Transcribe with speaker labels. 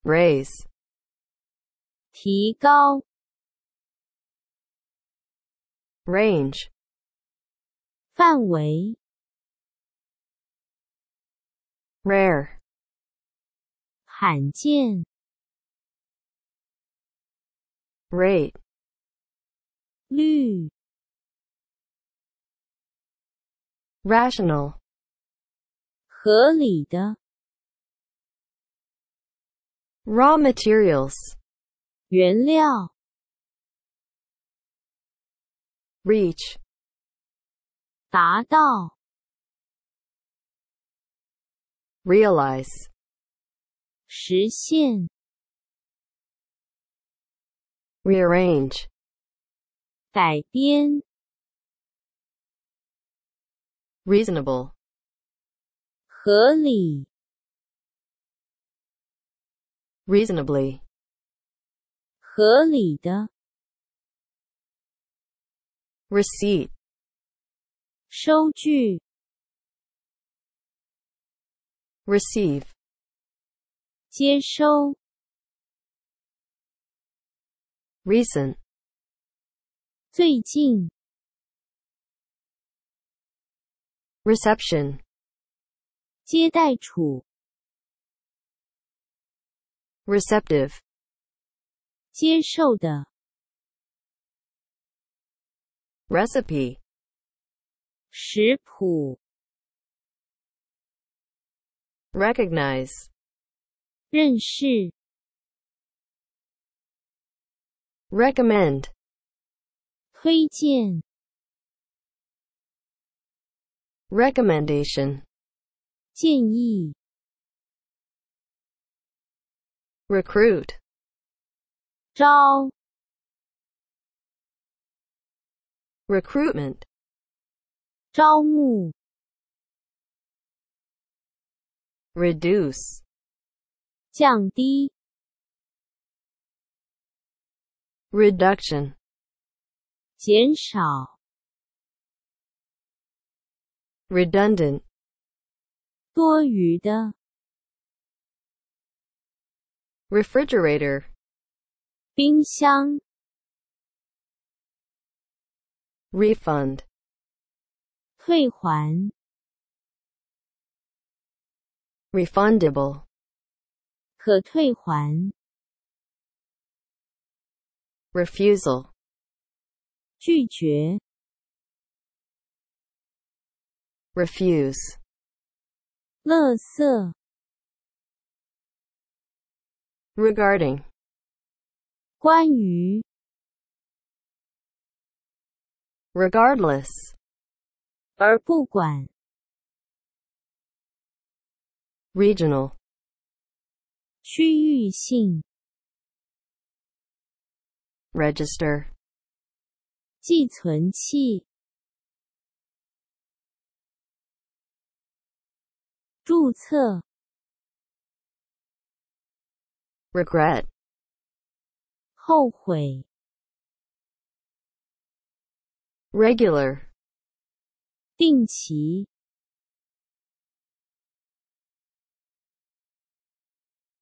Speaker 1: raise,
Speaker 2: 提高
Speaker 1: range,
Speaker 2: 范围
Speaker 1: rare,
Speaker 2: 罕见
Speaker 1: rate,
Speaker 2: 率
Speaker 1: rational,
Speaker 2: 合理的
Speaker 1: raw materials,
Speaker 2: 原料
Speaker 1: reach,
Speaker 2: 达到
Speaker 1: realize,
Speaker 2: 实现
Speaker 1: rearrange,
Speaker 2: 改编
Speaker 1: reasonable,
Speaker 2: 合理
Speaker 1: reasonably,
Speaker 2: 合理的
Speaker 1: receipt,
Speaker 2: 收据
Speaker 1: receive,
Speaker 2: 接收
Speaker 1: recent,
Speaker 2: 最近
Speaker 1: reception,
Speaker 2: 接待处
Speaker 1: receptive,
Speaker 2: 接受的
Speaker 1: recipe,
Speaker 2: 食谱
Speaker 1: recognize,
Speaker 2: 认识
Speaker 1: recommend,
Speaker 2: 推荐
Speaker 1: recommendation,
Speaker 2: 建议
Speaker 1: recruit,
Speaker 2: 招
Speaker 1: recruitment,
Speaker 2: 招募
Speaker 1: reduce,
Speaker 2: 降低
Speaker 1: reduction,
Speaker 2: 减少
Speaker 1: redundant,
Speaker 2: 多余的
Speaker 1: refrigerator,
Speaker 2: 冰箱
Speaker 1: refund,
Speaker 2: 退还
Speaker 1: refundable,
Speaker 2: 可退还
Speaker 1: refusal,
Speaker 2: 拒绝
Speaker 1: refuse,
Speaker 2: 垃圾
Speaker 1: regarding,
Speaker 2: 关于
Speaker 1: regardless,
Speaker 2: 而不管
Speaker 1: regional,
Speaker 2: 区域性
Speaker 1: register,
Speaker 2: 寄存器注册
Speaker 1: regret,
Speaker 2: 后悔
Speaker 1: regular,
Speaker 2: 定期